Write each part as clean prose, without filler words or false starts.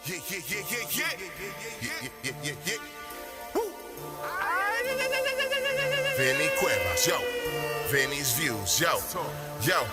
Yeah, yeah, yeah, yeah, yeah. Yeah, yeah, yeah, yeah, yeah. Woo. Vinny Cuevas, yo. Vinny's views, yo. Yo.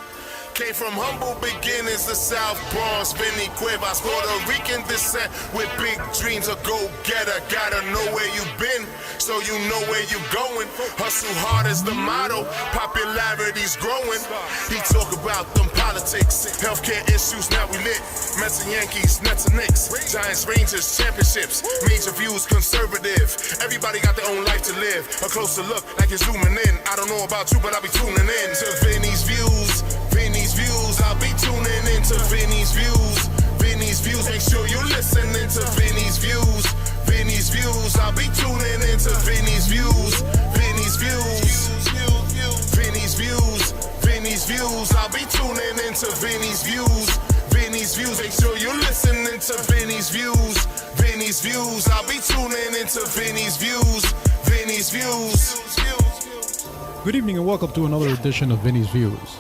Came from humble beginnings, the South Bronx, Vinny Cuevas, Puerto Rican descent with big dreams, a go-getter. Gotta know where you've been, so you know where you're going. Hustle hard is the motto, popularity's growing. He talk about them politics, healthcare issues, now we lit. Mets and Yankees, Nets and Knicks, Giants, Rangers, championships. Major views, conservative. Everybody got their own life to live. A closer look, like you're zooming in. I don't know about you, but I'll be tuning in to Vinny's views. Vinny's views, I'll be tuning into Vinny's views. Vinny's views, make sure you listening to Vinny's views. Vinny's views, I'll be tuning into Vinny's views. Vinny's views. Vinny's views. Vinny's views, I'll be tuning into Vinny's views. Vinny's views, make sure you listening to Vinny's views. Vinny's views, I'll be tuning into Vinny's views. Vinny's views. Good evening and welcome to another edition of Vinny's Views.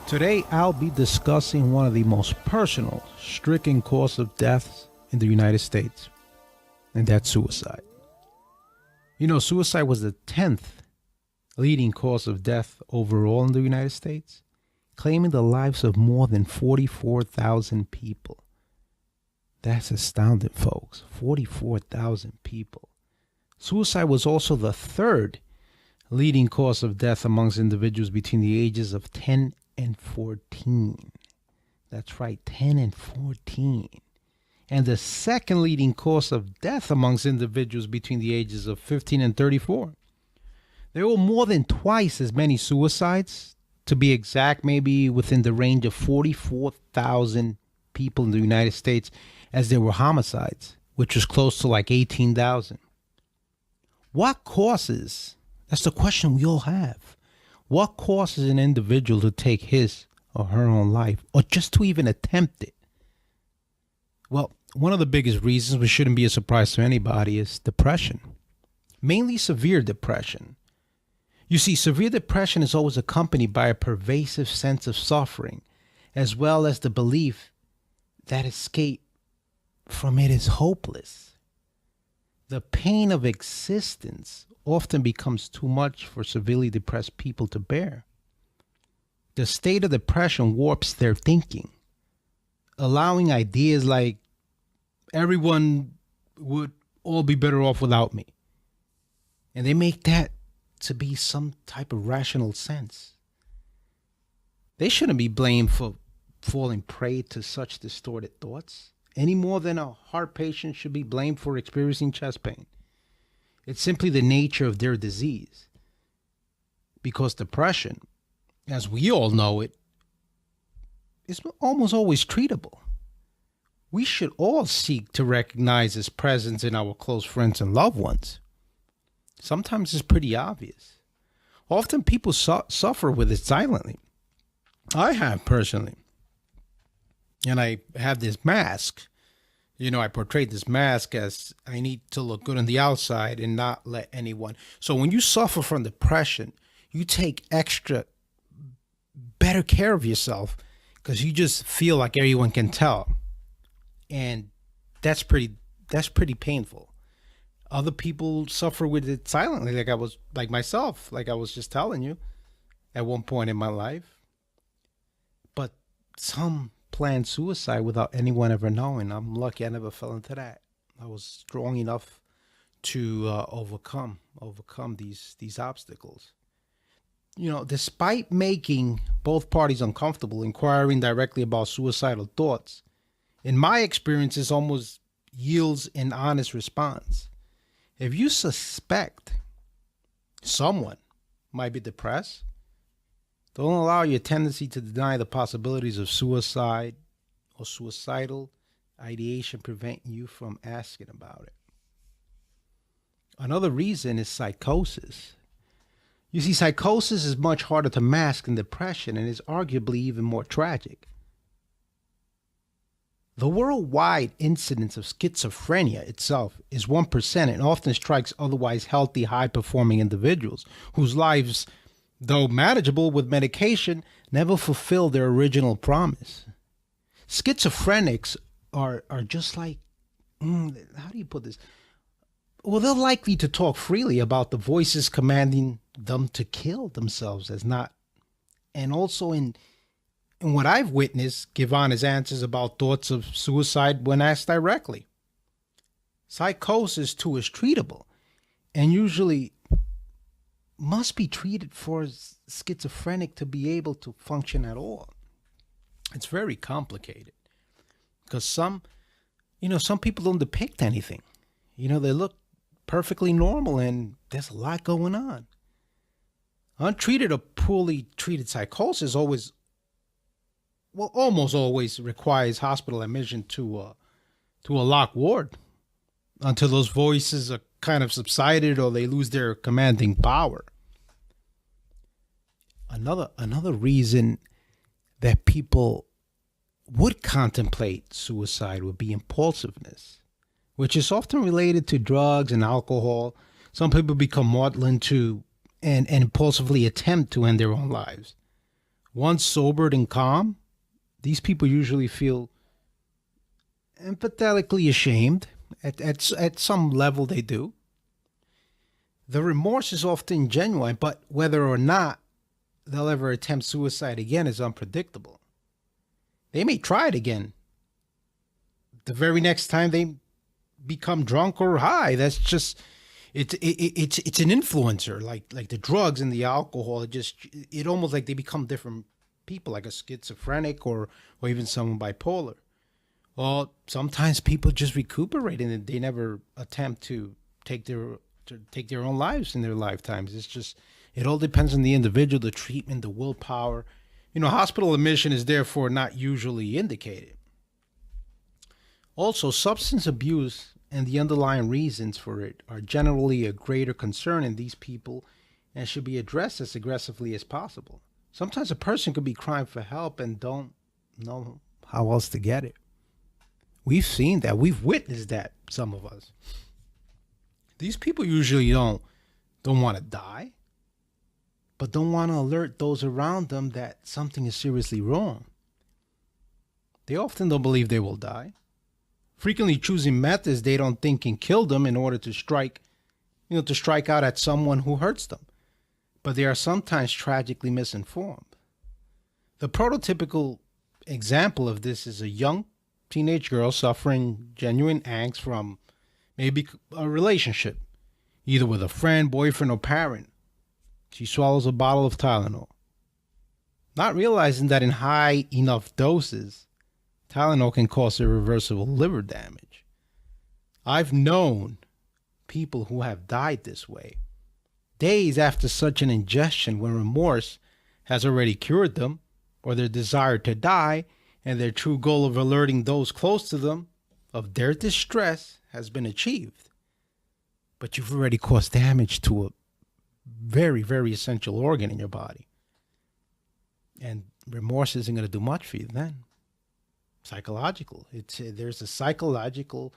Today, I'll be discussing one of the most personal, stricken causes of deaths in the United States, and that's suicide. You know, suicide was the 10th leading cause of death overall in the United States, claiming the lives of more than 44,000 people. That's astounding, folks. 44,000 people. Suicide was also the third leading cause of death amongst individuals between the ages of 10 and 14. That's right, 10 and 14. And the second leading cause of death amongst individuals between the ages of 15 and 34. There were more than twice as many suicides, to be exact, maybe within the range of 44,000 people in the United States, as there were homicides, which was close to like 18,000. What causes, that's the question we all have. What causes an individual to take his or her own life, or just to even attempt it? Well, one of the biggest reasons, which shouldn't be a surprise to anybody, is depression. Mainly severe depression. You see, severe depression is always accompanied by a pervasive sense of suffering, as well as the belief that escape from it is hopeless. The pain of existence often becomes too much for severely depressed people to bear. The state of depression warps their thinking, allowing ideas like everyone would all be better off without me. And they make that to be some type of rational sense. They shouldn't be blamed for falling prey to such distorted thoughts, any more than a heart patient should be blamed for experiencing chest pain. It's simply the nature of their disease. Because depression, as we all know it, is almost always treatable. We should all seek to recognize its presence in our close friends and loved ones. Sometimes it's pretty obvious. Often people suffer with it silently. I have personally. And I have this mask. You know, I portrayed this mask as I need to look good on the outside and not let anyone. So when you suffer from depression, you take extra better care of yourself because you just feel like everyone can tell. And that's pretty painful. Other people suffer with it silently, like myself, like I was just telling you at one point in my life. But some plan suicide without anyone ever knowing. I'm lucky I never fell into that. I was strong enough to overcome these obstacles. You know, despite making both parties uncomfortable, inquiring directly about suicidal thoughts, in my experience, this almost yields an honest response. If you suspect someone might be depressed, don't allow your tendency to deny the possibilities of suicide or suicidal ideation prevent you from asking about it. Another reason is psychosis. You see, psychosis is much harder to mask than depression and is arguably even more tragic. The worldwide incidence of schizophrenia itself is 1% and often strikes otherwise healthy, high-performing individuals whose lives, though manageable with medication, never fulfill their original promise. Schizophrenics are just like how do you put this? Well, they're likely to talk freely about the voices commanding them to kill themselves as not. And also in what I've witnessed, give honest answers about thoughts of suicide when asked directly. Psychosis, too, is treatable and usually must be treated for schizophrenic to be able to function at all. It's very complicated because some people don't depict anything. They look perfectly normal and there's a lot going on. Untreated or poorly treated psychosis almost always requires hospital admission to a locked ward until those voices are kind of subsided or they lose their commanding power. Another reason that people would contemplate suicide would be impulsiveness, which is often related to drugs and alcohol. Some people become maudlin to and impulsively attempt to end their own lives. Once sobered and calm, these people usually feel empathetically ashamed. At some level they do. The remorse is often genuine, but whether or not they'll ever attempt suicide again is unpredictable. They may try it again. The very next time they become drunk or high, that's just it's an influencer, like the drugs and the alcohol. It almost like they become different people, like a schizophrenic or even someone bipolar. Well, sometimes people just recuperate and they never attempt to take their own lives in their lifetimes. It all depends on the individual, the treatment, the willpower. Hospital admission is therefore not usually indicated. Also, substance abuse and the underlying reasons for it are generally a greater concern in these people and should be addressed as aggressively as possible. Sometimes a person could be crying for help and don't know how else to get it. We've seen that. We've witnessed that, some of us. These people usually don't want to die, but don't want to alert those around them that something is seriously wrong. They often don't believe they will die, frequently choosing methods they don't think can kill them in order to strike out at someone who hurts them. But they are sometimes tragically misinformed. The prototypical example of this is a young teenage girl suffering genuine angst from maybe a relationship, either with a friend, boyfriend, or parent. She swallows a bottle of Tylenol, not realizing that in high enough doses, Tylenol can cause irreversible liver damage. I've known people who have died this way, days after such an ingestion, when remorse has already cured them, or their desire to die and their true goal of alerting those close to them of their distress has been achieved. But you've already caused damage to a very, very essential organ in your body. And remorse isn't going to do much for you then. Psychological. There's a psychological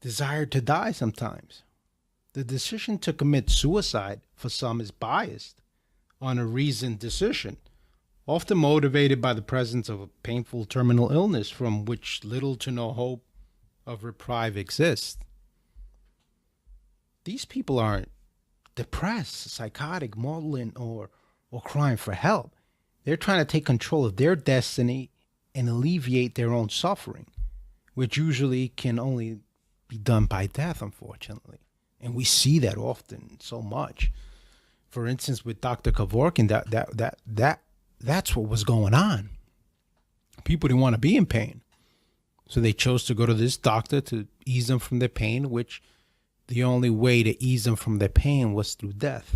desire to die sometimes. The decision to commit suicide for some is biased on a reasoned decision, often motivated by the presence of a painful terminal illness from which little to no hope of reprieve exists. These people aren't depressed, psychotic, maudlin, or crying for help. They're trying to take control of their destiny and alleviate their own suffering, which usually can only be done by death, unfortunately. And we see that often so much. For instance, with Dr. Kevorkian, that's what was going on. People didn't want to be in pain, so they chose to go to this doctor to ease them from their pain, which the only way to ease them from their pain was through death.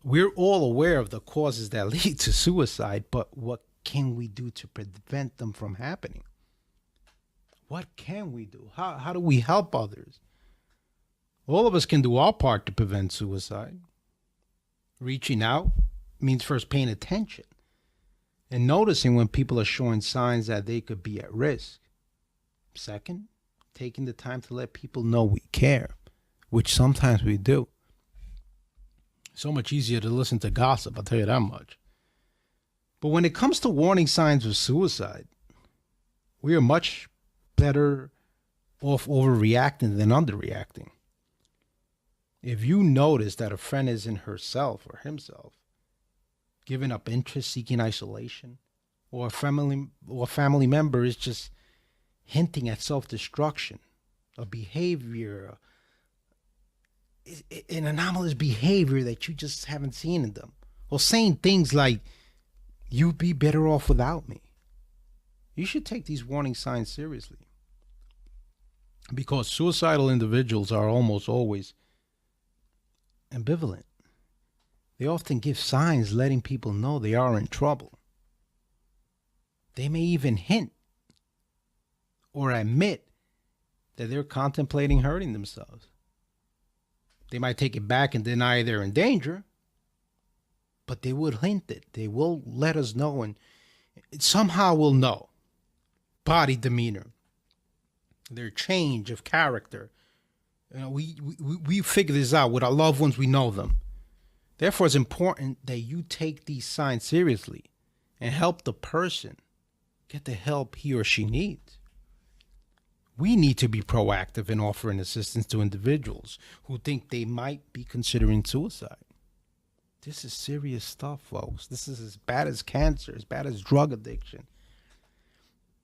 We're all aware of the causes that lead to suicide, but what can we do to prevent them from happening? What can we do? How do we help others? All of us can do our part to prevent suicide. Reaching out means first paying attention and noticing when people are showing signs that they could be at risk. Second, taking the time to let people know we care, which sometimes we do. So much easier to listen to gossip, I'll tell you that much. But when it comes to warning signs of suicide, we are much better off overreacting than underreacting. If you notice that a friend is in herself or himself, giving up interest, seeking isolation, or a family member is just hinting at self-destruction, a behavior, an anomalous behavior that you just haven't seen in them, or saying things like, "You'd be better off without me," you should take these warning signs seriously. Because suicidal individuals are almost always ambivalent. They often give signs letting people know they are in trouble. They may even hint or admit that they're contemplating hurting themselves. They might take it back and deny they're in danger, but they will hint it. They will let us know, and somehow we'll know. Body demeanor, their change of character. We figure this out with our loved ones. We know them. Therefore, it's important that you take these signs seriously and help the person get the help he or she needs. We need to be proactive in offering assistance to individuals who think they might be considering suicide. This is serious stuff, folks. This is as bad as cancer, as bad as drug addiction.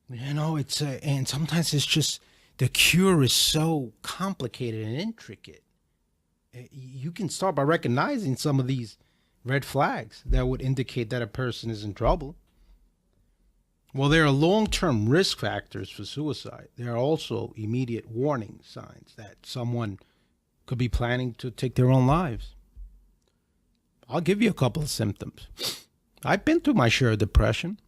And sometimes it's just the cure is so complicated and intricate. You can start by recognizing some of these red flags that would indicate that a person is in trouble. Well, there are long-term risk factors for suicide. There are also immediate warning signs that someone could be planning to take their own lives. I'll give you a couple of symptoms. I've been through my share of depression.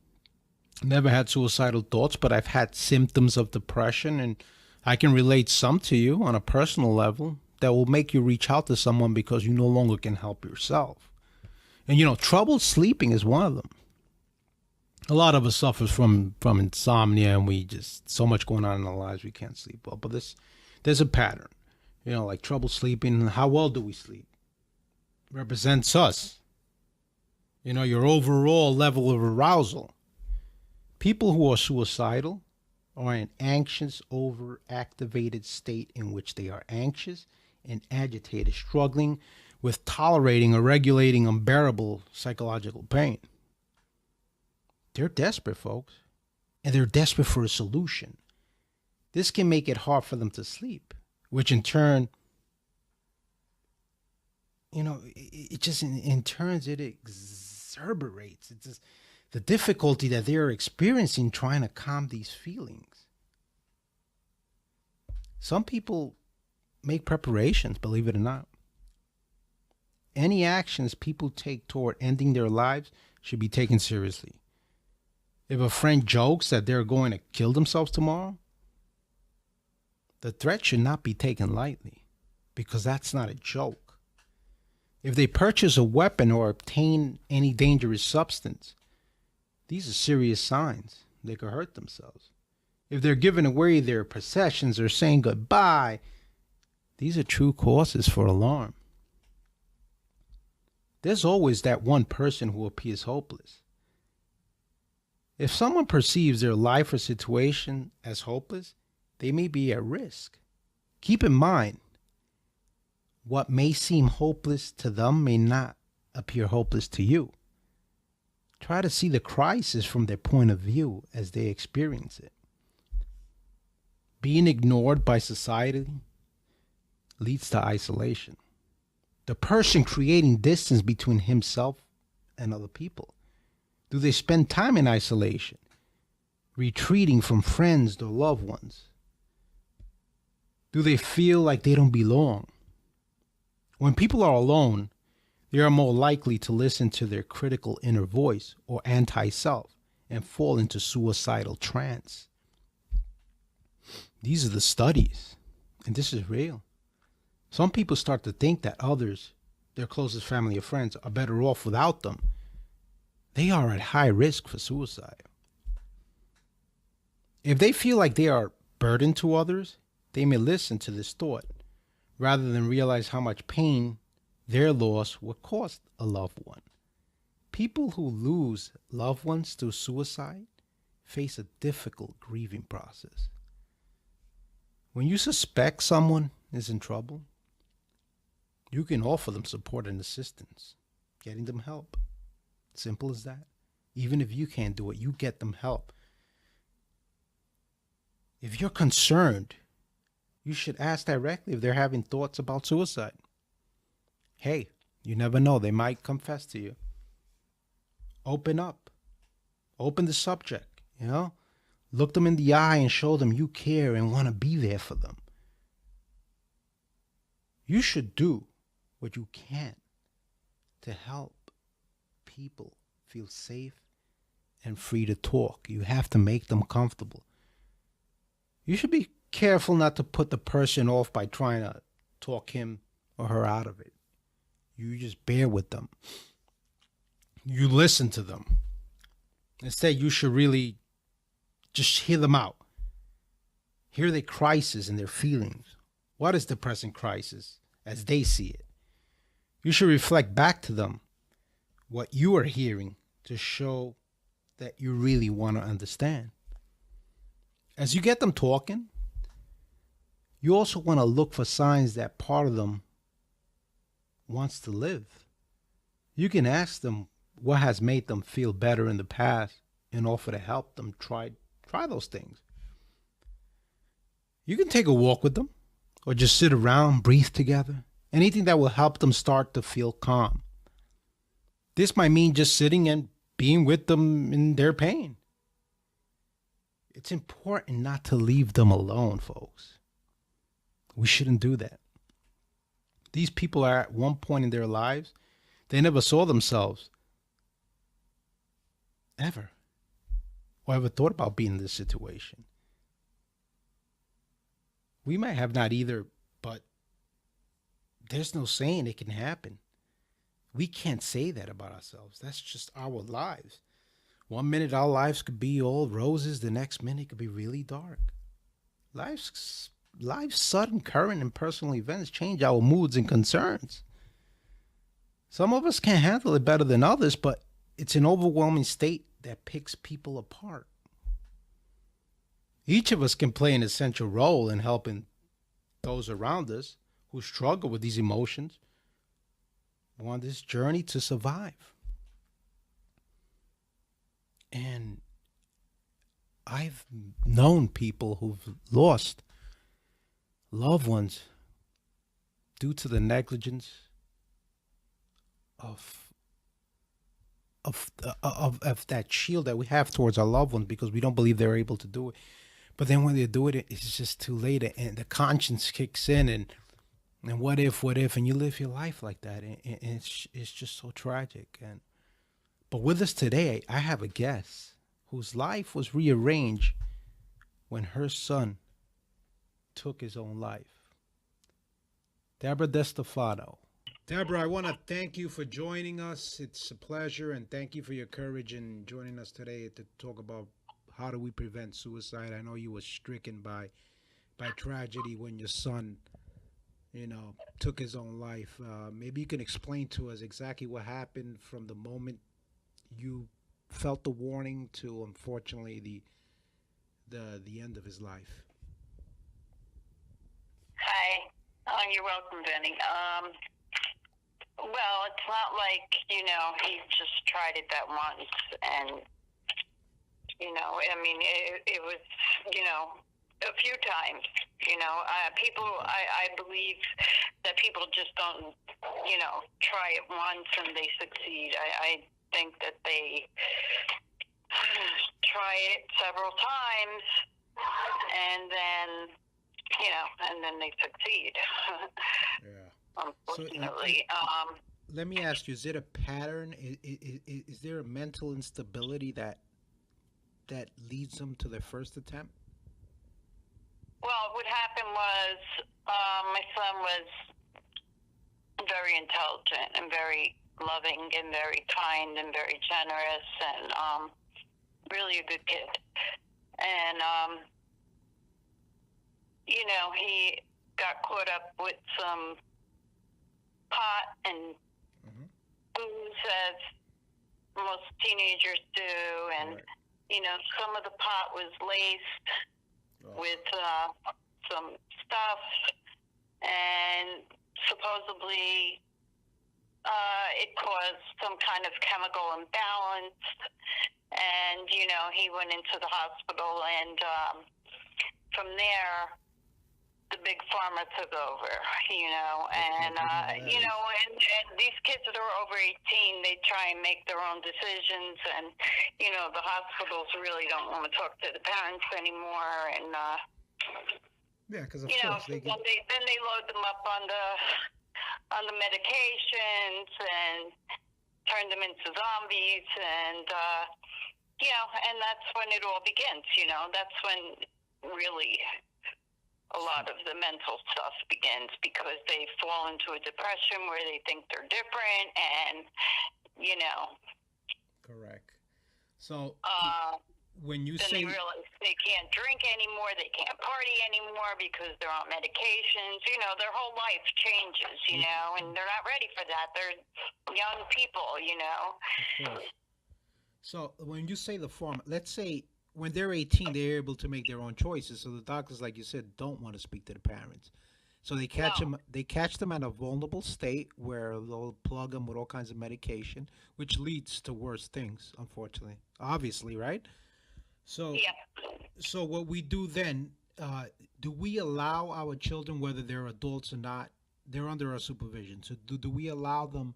Never had suicidal thoughts, but I've had symptoms of depression, and I can relate some to you on a personal level that will make you reach out to someone because you no longer can help yourself. And trouble sleeping is one of them. A lot of us suffer from insomnia, and we just so much going on in our lives we can't sleep well. But there's a pattern, like trouble sleeping. How well do we sleep represents us. Your overall level of arousal. People who are suicidal are in an anxious, overactivated state in which they are anxious and agitated, struggling with tolerating or regulating unbearable psychological pain. They're desperate, folks, and they're desperate for a solution. This can make it hard for them to sleep, which in turn, it just in turns it exacerbates. It's just the difficulty that they're experiencing trying to calm these feelings. Some people make preparations, believe it or not. Any actions people take toward ending their lives should be taken seriously. If a friend jokes that they're going to kill themselves tomorrow, the threat should not be taken lightly, because that's not a joke. If they purchase a weapon or obtain any dangerous substance, these are serious signs. They could hurt themselves. If they're giving away their possessions or saying goodbye, these are true causes for alarm. There's always that one person who appears hopeless. If someone perceives their life or situation as hopeless, they may be at risk. Keep in mind, what may seem hopeless to them may not appear hopeless to you. Try to see the crisis from their point of view as they experience it. Being ignored by society leads to isolation. The person creating distance between himself and other people. Do they spend time in isolation, retreating from friends or loved ones? Do they feel like they don't belong? When people are alone, they are more likely to listen to their critical inner voice or anti-self and fall into suicidal trance. These are the studies, and this is real. Some people start to think that others, their closest family or friends, are better off without them. They are at high risk for suicide. If they feel like they are burden to others, they may listen to this thought rather than realize how much pain their loss would cost a loved one. People who lose loved ones through suicide face a difficult grieving process. When you suspect someone is in trouble, you can offer them support and assistance, getting them help. Simple as that. Even if you can't do it, you get them help. If you're concerned, you should ask directly if they're having thoughts about suicide. Hey, you never know. They might confess to you. Open up. Open the subject, Look them in the eye and show them you care and want to be there for them. You should do what you can to help people feel safe and free to talk. You have to make them comfortable. You should be careful not to put the person off by trying to talk him or her out of it. You just bear with them. You listen to them. Instead, you should really just hear them out. Hear their crisis and their feelings. What is the present crisis as they see it? You should reflect back to them what you are hearing to show that you really want to understand. As you get them talking, you also want to look for signs that part of them wants to live. You can ask them what has made them feel better in the past and offer to help them try those things. You can take a walk with them or just sit around, breathe together. Anything that will help them start to feel calm. This might mean just sitting and being with them in their pain. It's important not to leave them alone, folks. We shouldn't do that. These people are at one point in their lives, they never saw themselves ever or ever thought about being in this situation. We might have not either, but there's no saying it can happen. We can't say that about ourselves. That's just our lives. One minute our lives could be all roses, the next minute could be really dark. Life's sudden, current, and personal events change our moods and concerns. Some of us can't handle it better than others, but it's an overwhelming state that picks people apart. Each of us can play an essential role in helping those around us who struggle with these emotions on this journey to survive. And I've known people who've lost loved ones due to the negligence of that shield that we have towards our loved ones because we don't believe they're able to do it. But then when they do it, it's just too late, and the conscience kicks in, and what if, and you live your life like that, and it's just so tragic. But with us today, I have a guest whose life was rearranged when her son took his own life. Deborah DeStefano. Deborah, I want to thank you for joining us. It's a pleasure, and thank you for your courage in joining us today to talk about how do we prevent suicide. I know you were stricken by tragedy when your son, took his own life. Maybe you can explain to us exactly what happened from the moment you felt the warning to, unfortunately, the end of his life. Hi. Oh, you're welcome, Vinny. Well, it's not like, he just tried it that once and, it was, a few times, I believe that people just don't, try it once and they succeed. I think that they try it several times and then they succeed. Yeah. Unfortunately. So, let me ask you, is it a pattern? Is there a mental instability that leads them to their first attempt? Well, what happened was my son was very intelligent and very loving and very kind and very generous and really a good kid. And, he got caught up with some pot and booze, as most teenagers do, and, right. some of the pot was laced with some stuff, and supposedly it caused some kind of chemical imbalance. And, he went into the hospital, and from there, the big pharma took over, and, and these kids that are over 18, they try and make their own decisions, and, the hospitals really don't want to talk to the parents anymore, and, yeah, because of course then they load them up on the medications and turn them into zombies, and, and that's when it all begins, that's when really a lot of the mental stuff begins, because they fall into a depression where they think they're different, and, Correct. So when you then say... they realize they can't drink anymore, they can't party anymore because they're on medications. Their whole life changes, and they're not ready for that. They're young people, Of course. So when you say the form, let's say when they're 18, they're able to make their own choices. So the doctors, like you said, don't want to speak to the parents. So they catch them. They catch them at a vulnerable state where they'll plug them with all kinds of medication, which leads to worse things, unfortunately. Obviously, right? So, so what we do then? Do we allow our children, whether they're adults or not, they're under our supervision? So do we allow them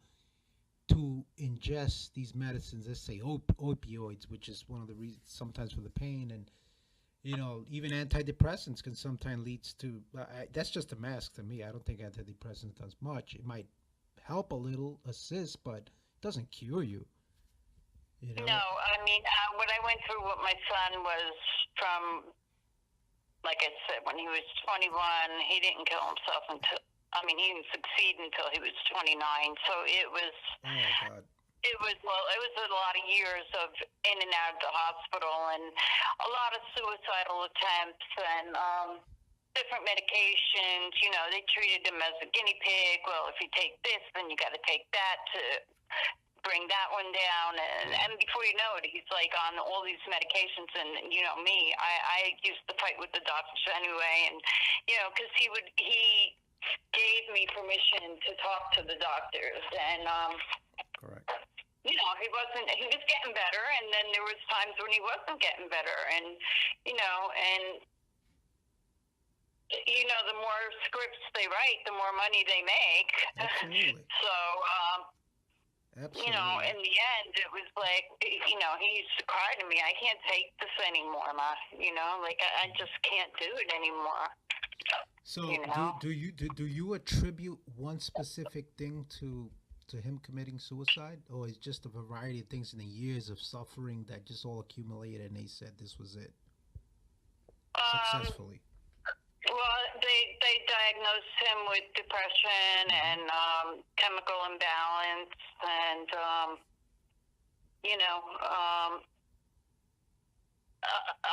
to ingest these medicines? Let's say opioids, which is one of the reasons sometimes for the pain, and even antidepressants can sometimes lead to. That's just a mask to me. I don't think antidepressants does much. It might help a little, assist, but it doesn't cure you. No, I mean, what I went through with my son was from, like I said, when he was 21, he didn't kill himself until, he didn't succeed until he was 29. So it was, oh my God. It was a lot of years of in and out of the hospital, and a lot of suicidal attempts, and different medications. They treated him as a guinea pig. Well, if you take this, then you got to take that to bring that one down, and before you know it, he's like on all these medications. And me, I used to fight with the doctors anyway, and because he gave me permission to talk to the doctors, and Correct. he was getting better, and then there was times when he wasn't getting better, and the more scripts they write, the more money they make. Absolutely. So Absolutely. in the end, it was like, he used to cry to me, I can't take this anymore, Ma. I just can't do it anymore. So do you attribute one specific thing to him committing suicide, or is just a variety of things in the years of suffering that just all accumulated and they said this was it? Successfully. Well, they diagnosed him with depression and chemical imbalance, and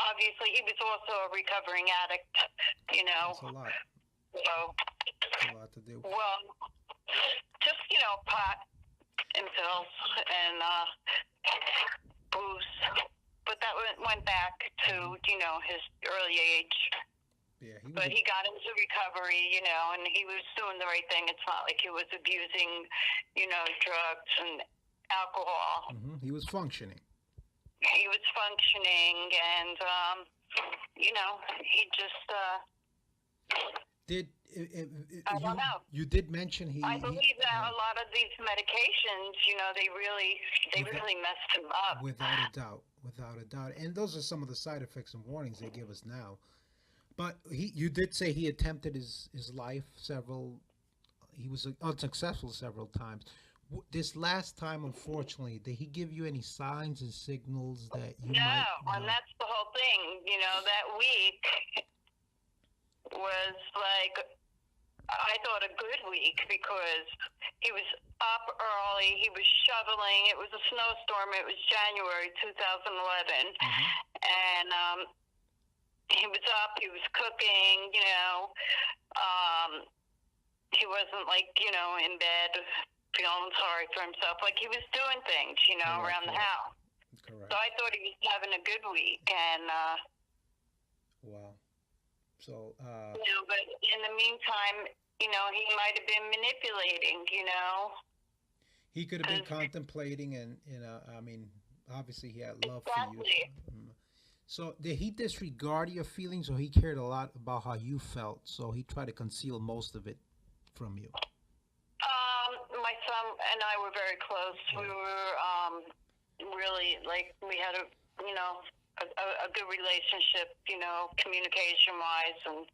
obviously he was also a recovering addict. That's a lot. So, That's a lot to do. well, just pot and pills and booze, but that went back to his early age. Yeah, But he got into recovery, and he was doing the right thing. It's not like he was abusing, drugs and alcohol. Mm-hmm. He was functioning. He was functioning, and, he just... I don't know. You did mention I believe that a lot of these medications, they really messed him up. Without a doubt. And those are some of the side effects and warnings they give us now. But you did say he attempted his life he was unsuccessful several times. This last time, unfortunately, did he give you any signs and signals that you might... No, and that's the whole thing. That week was like, I thought a good week, because he was up early, he was shoveling, it was a snowstorm, it was January 2011, and he was up, he was cooking, he wasn't like, in bed feeling sorry for himself, like he was doing things, around the house. Correct. So I thought he was having a good week, and wow. So but in the meantime, he might have been manipulating, he could have been 'cause- contemplating, and I mean, obviously he had love for you. exactly. So did he disregard your feelings, or he cared a lot about how you felt? So he tried to conceal most of it from you. My son and I were very close. We were really like we had a good relationship, communication wise, and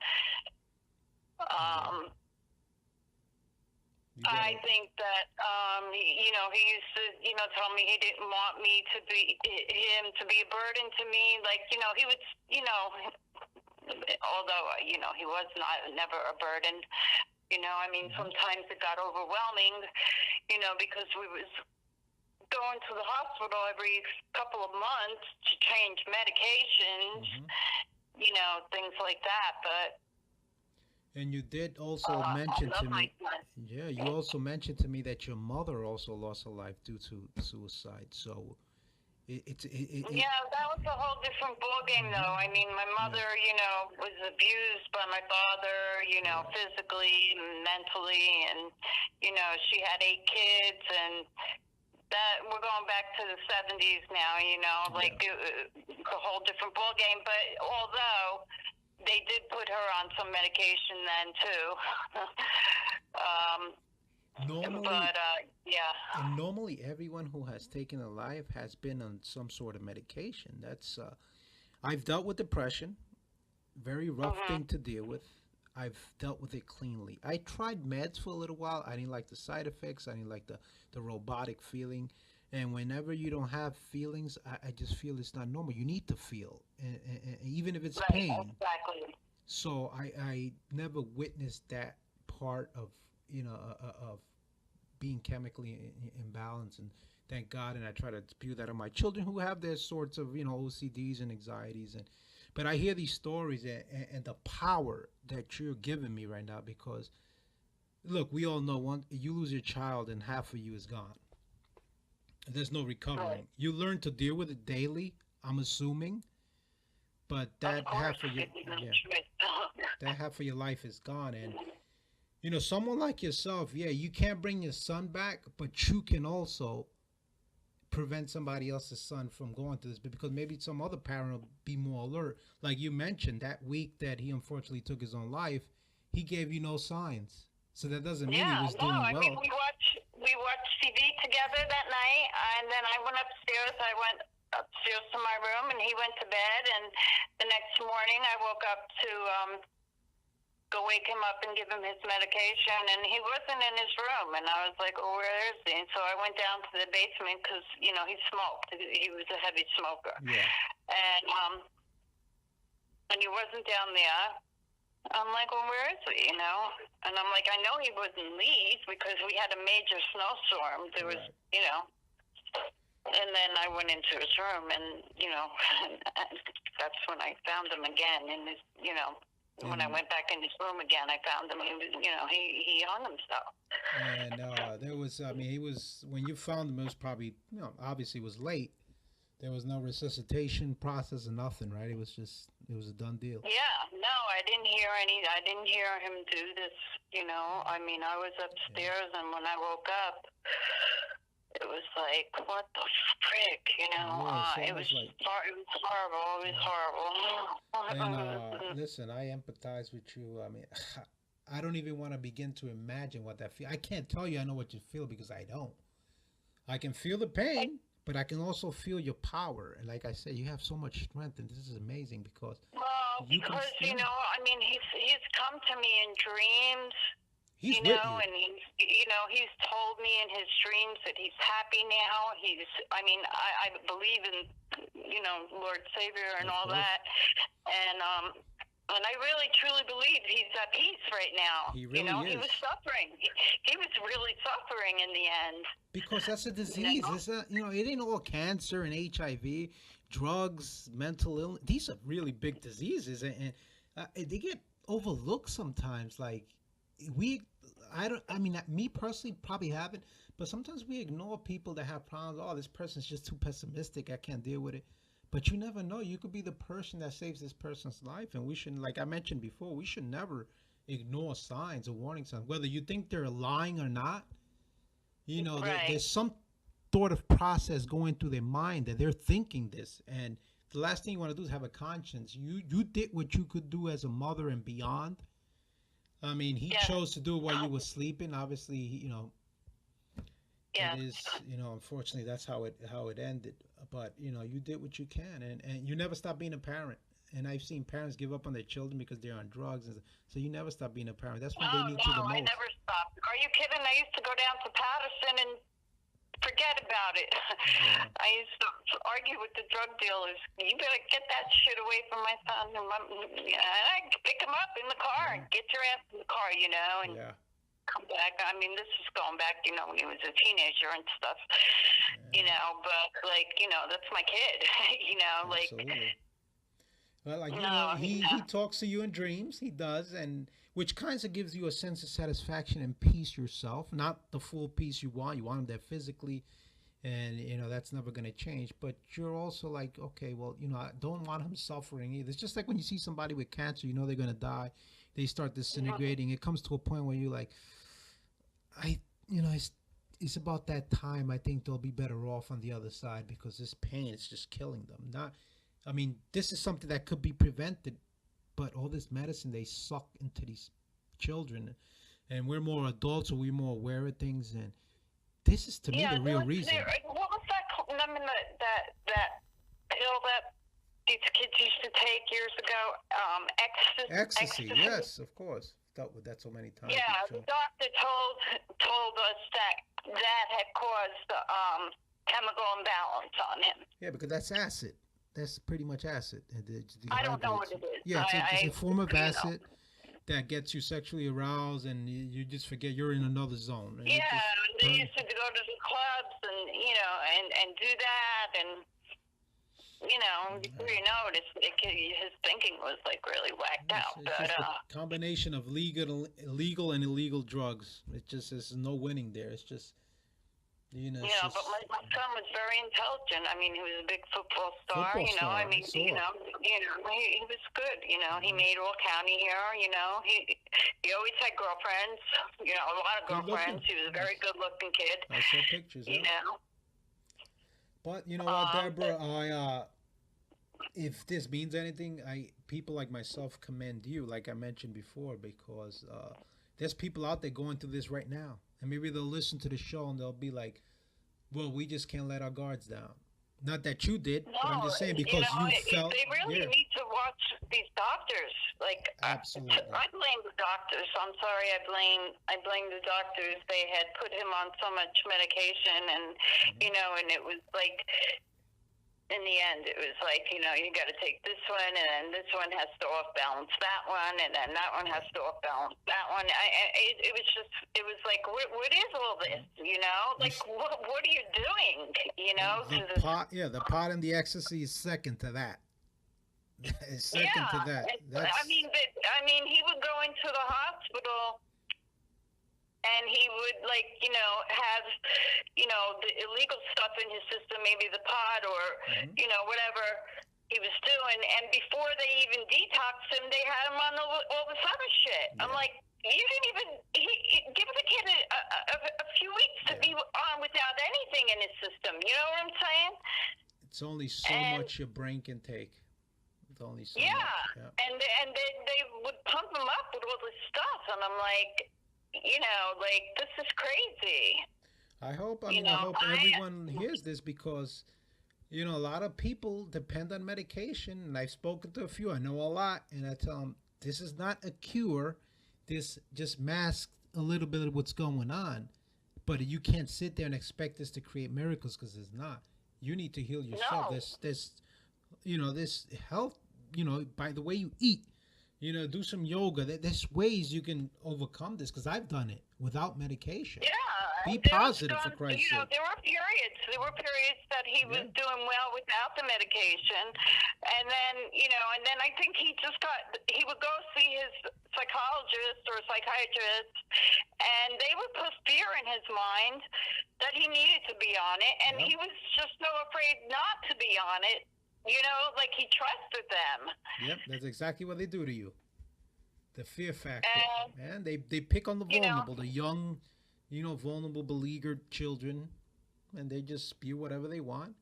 I think that he used to tell me he didn't want me to be a burden to me. Like he would although he was never a burden. I mean, sometimes it got overwhelming. Because we was going to the hospital every couple of months to change medications. Things like that, but. And you did also mention to me, you also mentioned to me that your mother also lost her life due to suicide. So yeah, that was a whole different ballgame, though. I mean, my mother, was abused by my father, physically and mentally, and she had 8 kids, and that we're going back to the 70s now. Like a whole different ballgame. But although they did put her on some medication then too. normally, but yeah. and normally everyone who has taken a life has been on some sort of medication. That's I've dealt with depression, very rough thing to deal with. I've dealt with it cleanly. I tried meds for a little while. I didn't like the side effects. I didn't like the robotic feeling. And whenever you don't have feelings, I just feel it's not normal. You need to feel, and even if it's pain. Exactly. So I never witnessed that part of of being chemically imbalanced, and thank God. And I try to spew that on my children who have their sorts of OCDs and anxieties, but I hear these stories, and the power that you're giving me right now, because look, we all know once you lose your child and half of you is gone. There's no recovering. Right. You learn to deal with it daily, I'm assuming, but that half of your that half of your life is gone. And someone like yourself, you can't bring your son back, but you can also prevent somebody else's son from going through this, because maybe some other parent will be more alert. Like you mentioned, that week that he unfortunately took his own life, he gave you no signs. So that doesn't mean he was doing well. I mean, we watched TV together that night, and then I went upstairs. I went upstairs to my room, and he went to bed. And the next morning, I woke up to go wake him up and give him his medication, and he wasn't in his room. And I was like, "Oh, where is he?" And so I went down to the basement because he smoked. He was a heavy smoker, and he wasn't down there. I'm like, well, where is he, And I'm like, I know he wouldn't leave because we had a major snowstorm. There was, and then I went into his room, and, that's when I found him again. And, when I went back in his room again, I found him. He was, he hung himself. And there was, he was, when you found him, it was probably, obviously it was late. There was no resuscitation process or nothing, right? It was a done deal. Yeah, no, I didn't hear him do this, I mean, I was upstairs, and when I woke up, it was like, what the frick, it was horrible. It was horrible. And listen, I empathize with you. I mean, I don't even want to begin to imagine what that feels. I can't tell you I know what you feel, because I don't. I can feel the pain, but I can also feel your power. And like I said, you have so much strength, and this is amazing because. Well, because I mean, he's come to me in dreams. He's and he's told me in his dreams that he's happy now. I believe in, Lord Savior and all that, and I really truly believe he's at peace right now. He really is. He was suffering. He was really suffering in the end. Because that's a disease. It's it ain't all cancer and HIV, drugs, mental illness. These are really big diseases, and they get overlooked sometimes. Like me personally probably haven't, but sometimes we ignore people that have problems. Oh, this person's just too pessimistic. I can't deal with it. But you never know. You could be the person that saves this person's life. And we shouldn't, like I mentioned before, we should never ignore signs or warning signs. Whether you think they're lying or not, Right. there's some sort of process going through their mind that they're thinking this. And the last thing you want to do is have a conscience. You did what you could do as a mother and beyond. I mean, he Yeah. chose to do it while you were sleeping. Obviously, Yeah. it is, unfortunately, that's how it ended. But you did what you can, and you never stop being a parent. And I've seen parents give up on their children because they're on drugs, and so you never stop being a parent. That's when they Oh need you the no, I most. never stopped. Are you kidding? I used to go down to Patterson and forget about it. Yeah. I used to argue with the drug dealers. You better get that shit away from my son. And I pick him up in the car and get your ass in the car, and Yeah, come back. I mean, this is going back, when he was a teenager and stuff, but that's my kid, absolutely. Well, like No, he no. talks to you in dreams. He does, and which kind of gives you a sense of satisfaction and peace yourself. Not the full peace you want. You want him there physically, and that's never going to change. But you're also like, okay, well, I don't want him suffering either. It's just like when you see somebody with cancer, they're going to die. They start disintegrating. It comes to a point where you're like, it's about that time. I think they'll be better off on the other side because this pain is just killing them. I mean, this is something that could be prevented, but all this medicine they suck into these children, and we're more adults, so we're more aware of things, and this is to me the real reason. What was that? I mean, that pill that these kids used to take years ago, Ecstasy, yes, of course. Dealt with that so many times. Yeah, the doctor told us that had caused chemical imbalance on him. Yeah, because that's acid. That's pretty much acid. I don't know what it is. Yeah, it's a form of acid that gets you sexually aroused, and you just forget you're in another zone. And yeah, they used to go to the clubs and and do that, and before you know it, his thinking was like really whacked out. It's But just a combination of legal and illegal drugs. It just there's no winning there. It's just but my son was very intelligent. I mean, he was a big football star. Football star, I mean, I saw he was good. He made all county here. He always had girlfriends. A lot of Good girlfriends. looking. He was a very good-looking kid. I saw pictures. But you know what, Deborah, if this means anything, people like myself commend you, like I mentioned before, because there's people out there going through this right now, and maybe they'll listen to the show and they'll be like, "Well, we just can't let our guards down." Not that you did, but I'm just saying because you felt. They really need to watch these doctors. Like, Absolutely. I blame the doctors. I'm sorry. I blame the doctors. They had put him on so much medication, and and it was like, in the end, it was like, you got to take this one, and then this one has to off balance that one, and then that one has to off balance that one. It was like, what is all this? Like, what are you doing? The pot and the ecstasy is second to that. It's second to that. I mean, he would go into the hospital. And he would, have, the illegal stuff in his system, maybe the pot or, whatever he was doing. And before they even detoxed him, they had him on all this other shit. Yeah. I'm like, you didn't even give the kid a few weeks to be on without anything in his system. You know what I'm saying? It's only so much your brain can take. It's only so much. Yeah. And they would pump him up with all this stuff. And I'm like, this is crazy. I hope everyone hears this because, a lot of people depend on medication, and I've spoken to a few. I know a lot, and I tell them this is not a cure. This just masks a little bit of what's going on, but you can't sit there and expect this to create miracles because it's not. You need to heal yourself. No. This health, by the way you eat. Do some yoga. There's ways you can overcome this because I've done it without medication. Yeah. Be positive for Christ's sake. There were periods that he was doing well without the medication. And then, I think he would go see his psychologist or psychiatrist, and they would put fear in his mind that he needed to be on it. And he was just so afraid not to be on it You know, like he trusted them. Yep, that's exactly what they do to you. The fear factor. And, Man, they pick on the you know, vulnerable, the young, vulnerable, beleaguered children, and they just spew whatever they want.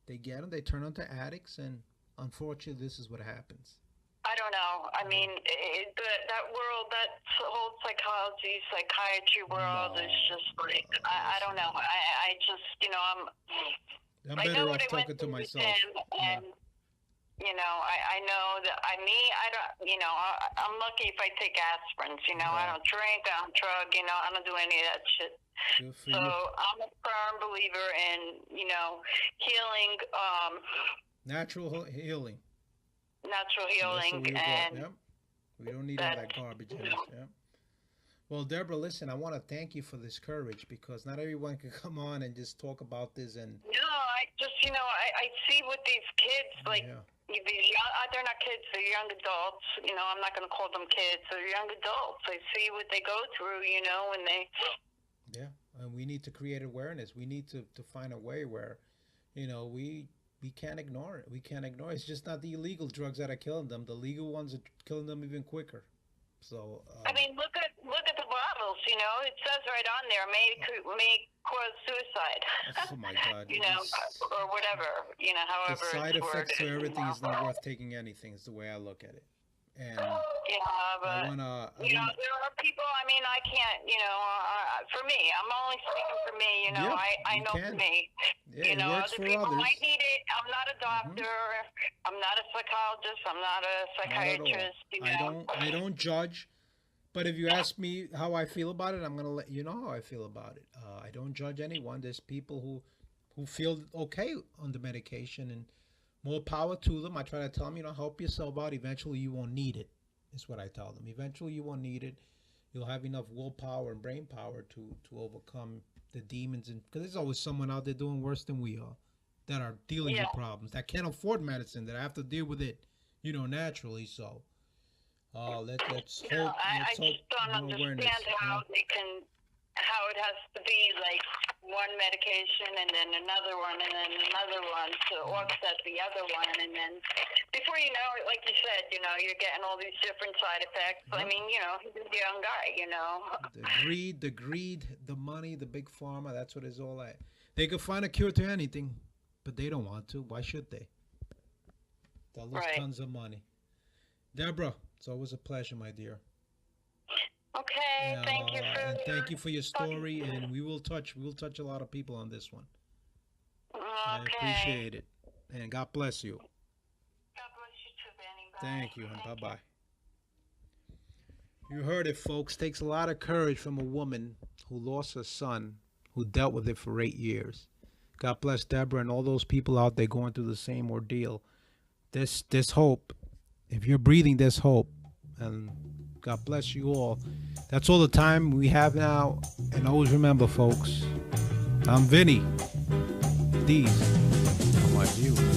They get them, they turn them to addicts, and unfortunately, this is what happens. I don't know. I mean, that world, that whole psychiatry world is just like, I don't know. I just, I'm I know better what off I went talking to through with myself. him, and I know that I don't. I'm lucky if I take aspirins. I don't drink, I don't drug. I don't do any of that shit. Good for So you. I'm a firm believer in healing, Natural healing. natural That's what healing, we're and yep. We don't need all that garbage in us. Yep. Well, Deborah, listen, I want to thank you for this courage, because not everyone can come on and just talk about this. And no, I just I see with these kids, like these young, they're not kids, they're young adults. I'm not going to call them kids, they're young adults. I see what they go through, when they. Yeah, and we need to create awareness. We need to find a way where, we can't ignore it. We can't ignore it. It's just not the illegal drugs that are killing them. The legal ones are killing them even quicker. So I mean, look at the bottles. It says right on there, may cause suicide. oh my God. Or whatever. However The side it's effects to worded. everything is not worth taking anything. Is the way I look at it. And Yeah, but there are people. I mean, I can't. For me, I'm only speaking for me. Yeah, I you know can. for me. Yeah, it works Other for people others. might need it. I'm not a doctor. I'm not a psychologist. I'm not a psychiatrist. Not at all. I don't judge. But if you ask me how I feel about it, I'm gonna let you know how I feel about it. I don't judge anyone. There's people who feel okay on the medication, and more power to them. I try to tell them, help yourself out. Eventually, you won't need it. Is what I tell them. Eventually, you won't need it. You'll have enough willpower and brain power to overcome the demons, and because there's always someone out there doing worse than we are, that are dealing with problems, that can't afford medicine, that have to deal with it, naturally. So, let's hope. I just don't understand how how it has to be like one medication and then another one and then another one to offset the other one, and then before you know it, like you said, you're getting all these different side effects. I mean, he's a young guy, The greed, the money, the big pharma, that's what it's all at. They could find a cure to anything, but they don't want to. Why should they? They'll lose tons of money. Deborah, it's always a pleasure, my dear. Okay, thank you for your story, and we will touch a lot of people on this one. Okay. I appreciate it, and God bless you. God bless you too, Vinny. Bye. Thank you, and bye-bye. You heard it, folks. Takes a lot of courage from a woman who lost her son, who dealt with it for 8 years. God bless Deborah and all those people out there going through the same ordeal. There's hope. If you're breathing, there's hope. And God bless you all. That's all the time we have now. And always remember, folks, I'm Vinny. These are my views.